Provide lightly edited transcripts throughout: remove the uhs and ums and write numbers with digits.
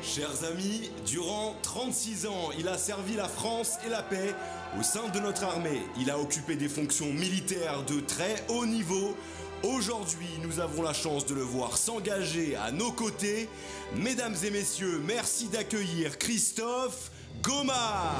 Chers amis, durant 36 ans, il a servi la France et la paix au sein de notre armée. Il a occupé des fonctions militaires de très haut niveau. Aujourd'hui, nous avons la chance de le voir s'engager à nos côtés. Mesdames et messieurs, merci d'accueillir Christophe Goma.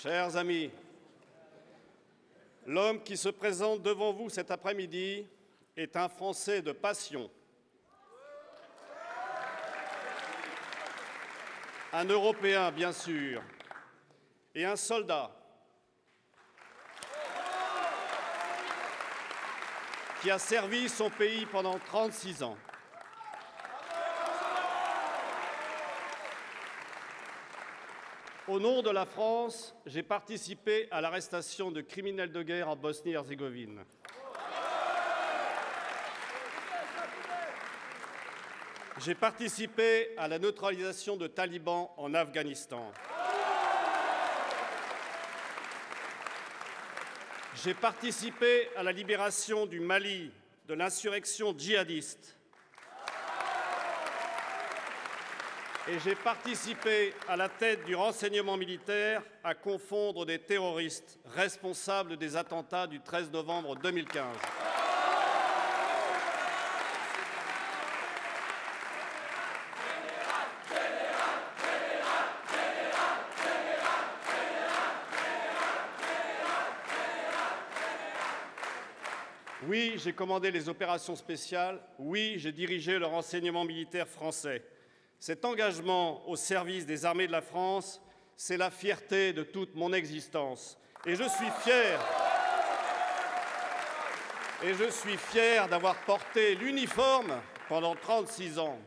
Chers amis, l'homme qui se présente devant vous cet après-midi est un Français de passion, un Européen bien sûr, et un soldat qui a servi son pays pendant 36 ans. Au nom de la France, j'ai participé à l'arrestation de criminels de guerre en Bosnie-Herzégovine. J'ai participé à la neutralisation de talibans en Afghanistan. J'ai participé à la libération du Mali de l'insurrection djihadiste. Et j'ai participé à la tête du renseignement militaire à confondre des terroristes responsables des attentats du 13 novembre 2015. Oui, j'ai commandé les opérations spéciales. Oui, j'ai dirigé le renseignement militaire français. Cet engagement au service des armées de la France, c'est la fierté de toute mon existence. Et je suis fier d'avoir porté l'uniforme pendant 36 ans.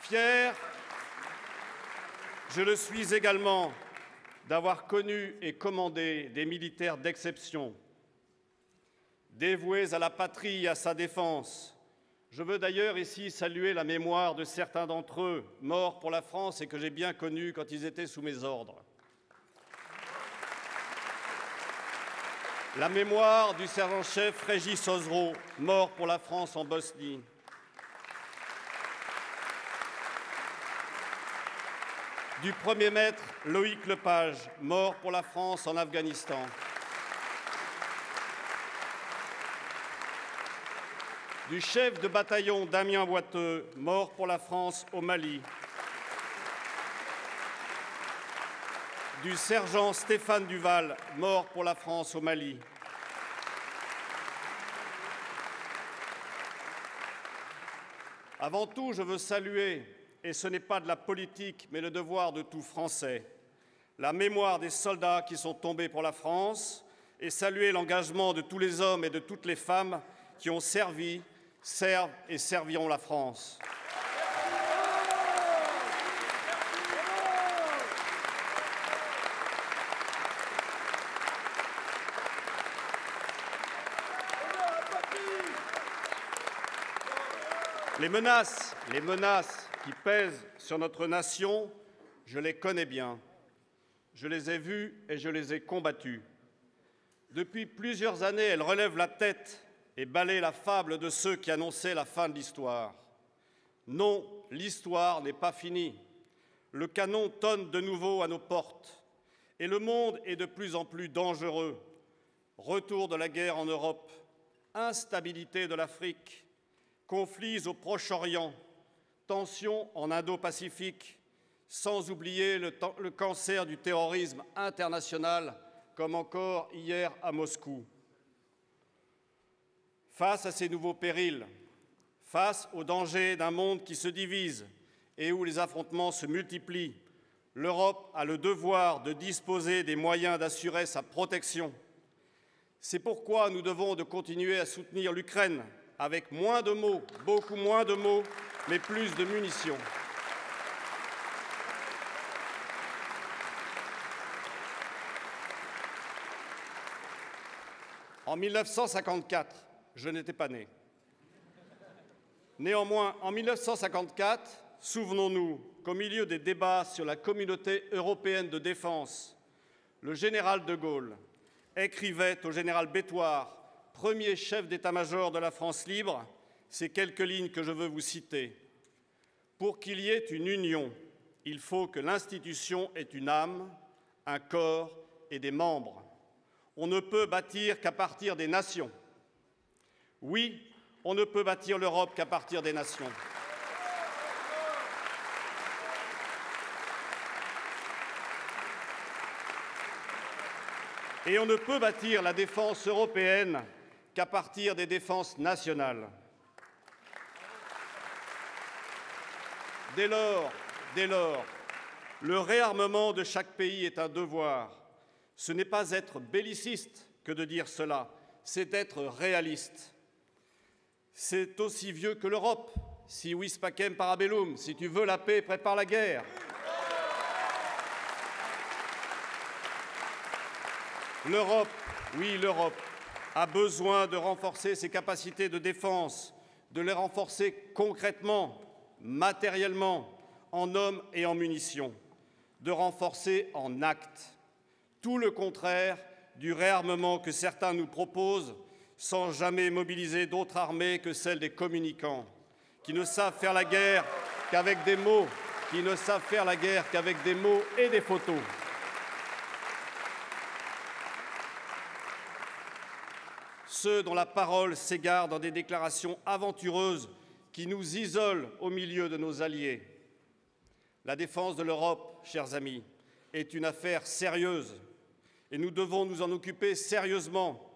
Fier, je le suis également d'avoir connu et commandé des militaires d'exception, dévoués à la patrie et à sa défense. Je veux d'ailleurs ici saluer la mémoire de certains d'entre eux, morts pour la France et que j'ai bien connus quand ils étaient sous mes ordres. La mémoire du sergent-chef Régis Osro, mort pour la France en Bosnie. Du premier maître Loïc Lepage, mort pour la France en Afghanistan. Du chef de bataillon Damien Boiteux, mort pour la France au Mali. Du sergent Stéphane Duval, mort pour la France au Mali. Avant tout, je veux saluer, et ce n'est pas de la politique, mais le devoir de tout Français, la mémoire des soldats qui sont tombés pour la France et saluer l'engagement de tous les hommes et de toutes les femmes qui ont servi, servent et serviront la France. Les menaces qui pèsent sur notre nation, je les connais bien. Je les ai vues et je les ai combattues. Depuis plusieurs années, elles relèvent la tête et balayer la fable de ceux qui annonçaient la fin de l'histoire. Non, l'histoire n'est pas finie. Le canon tonne de nouveau à nos portes et le monde est de plus en plus dangereux. Retour de la guerre en Europe, instabilité de l'Afrique, conflits au Proche-Orient, tensions en Indo-Pacifique, sans oublier le cancer du terrorisme international, comme encore hier à Moscou. Face à ces nouveaux périls, face au danger d'un monde qui se divise et où les affrontements se multiplient, l'Europe a le devoir de disposer des moyens d'assurer sa protection. C'est pourquoi nous devons continuer à soutenir l'Ukraine avec moins de mots, beaucoup moins de mots, mais plus de munitions. En 1954, je n'étais pas né. Néanmoins, en 1954, souvenons-nous qu'au milieu des débats sur la communauté européenne de défense, le général de Gaulle écrivait au général Bétoir, premier chef d'état-major de la France libre, ces quelques lignes que je veux vous citer. « Pour qu'il y ait une union, il faut que l'institution ait une âme, un corps et des membres. On ne peut bâtir qu'à partir des nations. Oui, on ne peut bâtir l'Europe qu'à partir des nations. » Et on ne peut bâtir la défense européenne qu'à partir des défenses nationales. Dès lors, le réarmement de chaque pays est un devoir. Ce n'est pas être belliciste que de dire cela, c'est être réaliste. C'est aussi vieux que l'Europe. Si vis pacem parabellum, si tu veux la paix, prépare la guerre. L'Europe, oui, l'Europe a besoin de renforcer ses capacités de défense, de les renforcer concrètement, matériellement, en hommes et en munitions, de renforcer en actes. Tout le contraire du réarmement que certains nous proposent sans jamais mobiliser d'autres armées que celles des communicants, qui ne savent faire la guerre qu'avec des mots, et des photos. Ceux dont la parole s'égare dans des déclarations aventureuses qui nous isolent au milieu de nos alliés. La défense de l'Europe, chers amis, est une affaire sérieuse et nous devons nous en occuper sérieusement.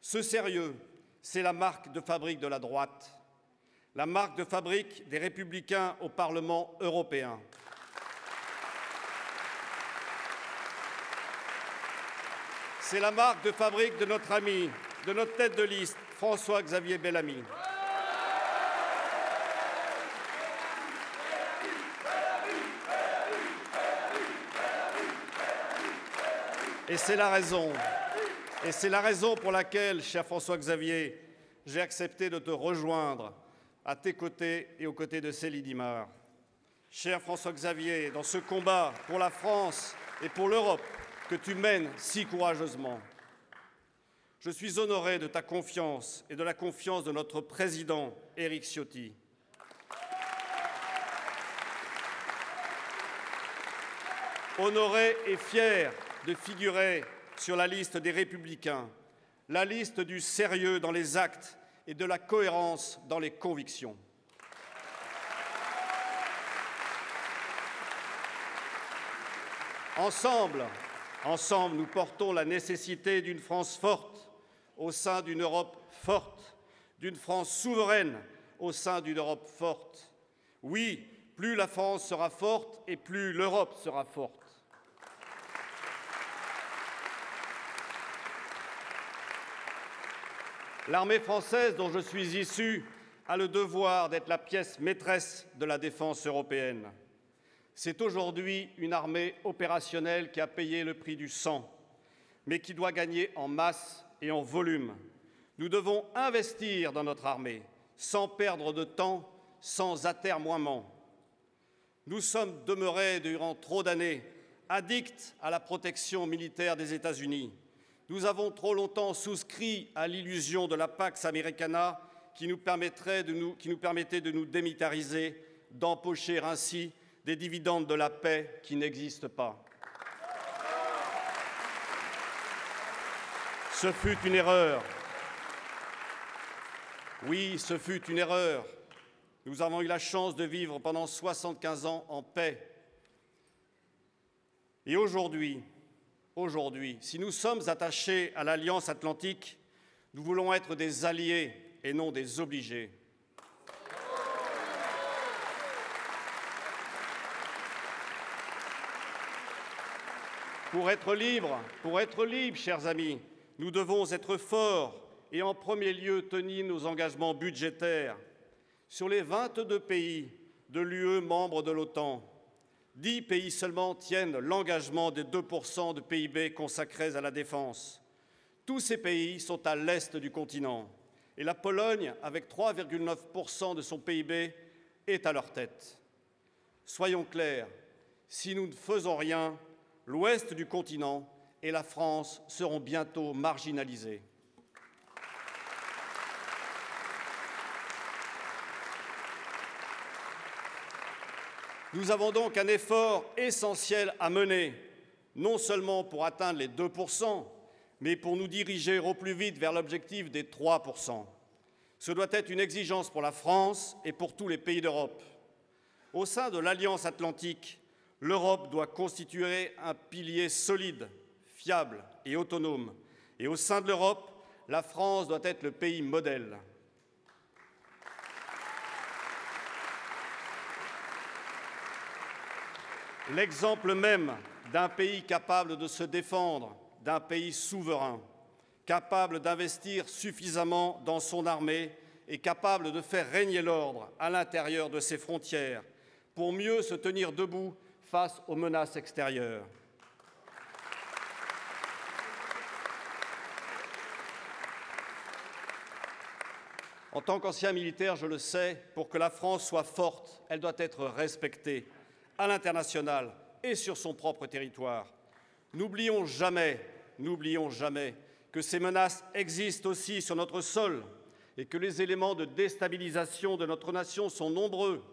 Ce sérieux, c'est la marque de fabrique de la droite, la marque de fabrique des Républicains au Parlement européen. C'est la marque de fabrique de notre ami, de notre tête de liste, François-Xavier Bellamy. Et c'est la raison pour laquelle, cher François-Xavier, j'ai accepté de te rejoindre à tes côtés et aux côtés de Célie Dimard. Cher François-Xavier, dans ce combat pour la France et pour l'Europe que tu mènes si courageusement, je suis honoré de ta confiance et de la confiance de notre président, Éric Ciotti. Honoré et fier de figurer sur la liste des Républicains, la liste du sérieux dans les actes et de la cohérence dans les convictions. Ensemble, nous portons la nécessité d'une France forte au sein d'une Europe forte, d'une France souveraine au sein d'une Europe forte. Oui, plus la France sera forte et plus l'Europe sera forte. L'armée française, dont je suis issu, a le devoir d'être la pièce maîtresse de la défense européenne. C'est aujourd'hui une armée opérationnelle qui a payé le prix du sang, mais qui doit gagner en masse et en volume. Nous devons investir dans notre armée, sans perdre de temps, sans atermoiement. Nous sommes demeurés durant trop d'années addicts à la protection militaire des États-Unis. Nous avons trop longtemps souscrit à l'illusion de la Pax Americana qui nous permettait de nous démilitariser, d'empocher ainsi des dividendes de la paix qui n'existent pas. Ce fut une erreur. Oui, ce fut une erreur. Nous avons eu la chance de vivre pendant 75 ans en paix. Et aujourd'hui, si nous sommes attachés à l'Alliance atlantique, nous voulons être des alliés et non des obligés. Pour être libres, chers amis, nous devons être forts et en premier lieu tenir nos engagements budgétaires. Sur les 22 pays de l'UE membres de l'OTAN, 10 pays seulement tiennent l'engagement des 2% de PIB consacrés à la défense. Tous ces pays sont à l'est du continent et la Pologne, avec 3,9% de son PIB, est à leur tête. Soyons clairs, si nous ne faisons rien, l'ouest du continent et la France seront bientôt marginalisés. Nous avons donc un effort essentiel à mener, non seulement pour atteindre les 2%, mais pour nous diriger au plus vite vers l'objectif des 3%. Ce doit être une exigence pour la France et pour tous les pays d'Europe. Au sein de l'Alliance atlantique, l'Europe doit constituer un pilier solide, fiable et autonome. Et au sein de l'Europe, la France doit être le pays modèle. L'exemple même d'un pays capable de se défendre, d'un pays souverain, capable d'investir suffisamment dans son armée et capable de faire régner l'ordre à l'intérieur de ses frontières pour mieux se tenir debout face aux menaces extérieures. En tant qu'ancien militaire, je le sais, pour que la France soit forte, elle doit être respectée à l'international et sur son propre territoire. N'oublions jamais que ces menaces existent aussi sur notre sol et que les éléments de déstabilisation de notre nation sont nombreux.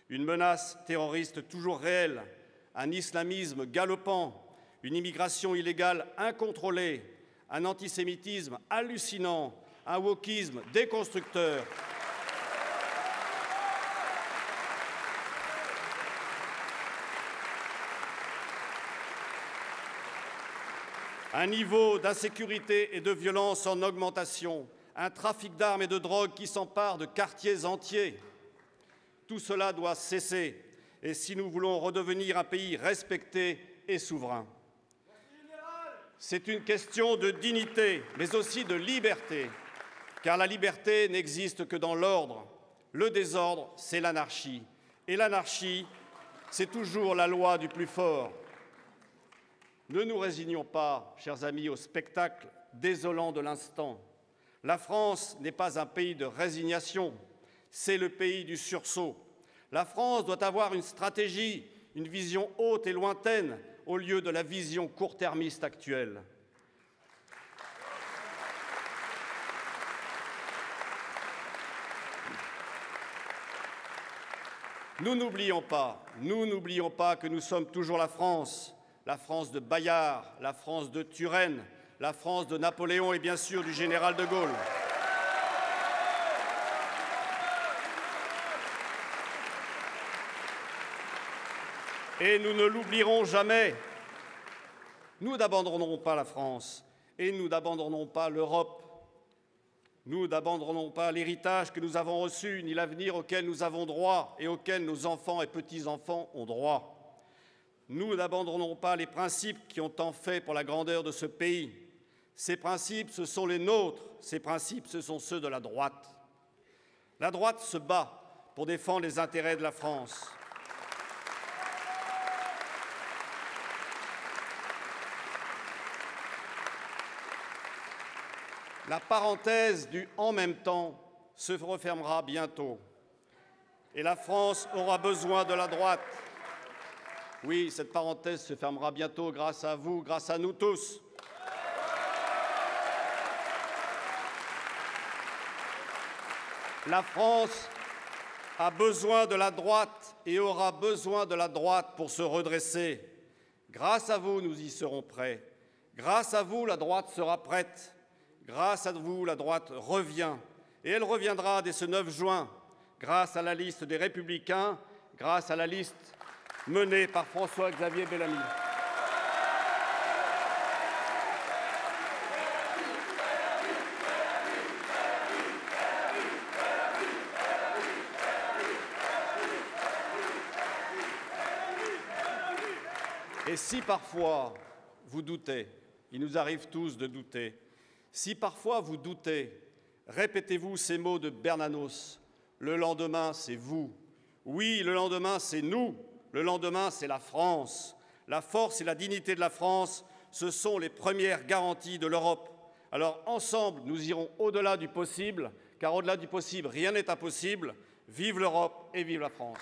Une menace terroriste toujours réelle, un islamisme galopant, une immigration illégale incontrôlée, un antisémitisme hallucinant, un wokisme déconstructeur. Un niveau d'insécurité et de violence en augmentation, un trafic d'armes et de drogue qui s'empare de quartiers entiers. Tout cela doit cesser, et si nous voulons redevenir un pays respecté et souverain. C'est une question de dignité, mais aussi de liberté, car la liberté n'existe que dans l'ordre. Le désordre, c'est l'anarchie, et l'anarchie, c'est toujours la loi du plus fort. Ne nous résignons pas, chers amis, au spectacle désolant de l'instant. La France n'est pas un pays de résignation, c'est le pays du sursaut. La France doit avoir une stratégie, une vision haute et lointaine, au lieu de la vision court-termiste actuelle. Nous n'oublions pas que nous sommes toujours la France de Bayard, la France de Turenne, la France de Napoléon et bien sûr du général de Gaulle. Et nous ne l'oublierons jamais. Nous n'abandonnerons pas la France et nous n'abandonnerons pas l'Europe. Nous n'abandonnerons pas l'héritage que nous avons reçu, ni l'avenir auquel nous avons droit et auquel nos enfants et petits-enfants ont droit. Nous n'abandonnerons pas les principes qui ont tant fait pour la grandeur de ce pays. Ces principes, ce sont les nôtres. Ces principes, ce sont ceux de la droite. La droite se bat pour défendre les intérêts de la France. La parenthèse du « en même temps » se refermera bientôt. Et la France aura besoin de la droite. Oui, cette parenthèse se fermera bientôt grâce à vous, grâce à nous tous. La France a besoin de la droite et aura besoin de la droite pour se redresser. Grâce à vous, nous y serons prêts. Grâce à vous, la droite sera prête. Grâce à vous, la droite revient. Et elle reviendra dès ce 9 juin, grâce à la liste des Républicains, grâce à la liste menée par François-Xavier Bellamy. Et si parfois vous doutez. Il nous arrive tous de douter. Si parfois vous doutez, répétez-vous ces mots de Bernanos. Le lendemain, c'est vous. Oui, le lendemain, c'est nous. Le lendemain, c'est la France. La force et la dignité de la France, ce sont les premières garanties de l'Europe. Alors, ensemble, nous irons au-delà du possible, car au-delà du possible, rien n'est impossible. Vive l'Europe et vive la France.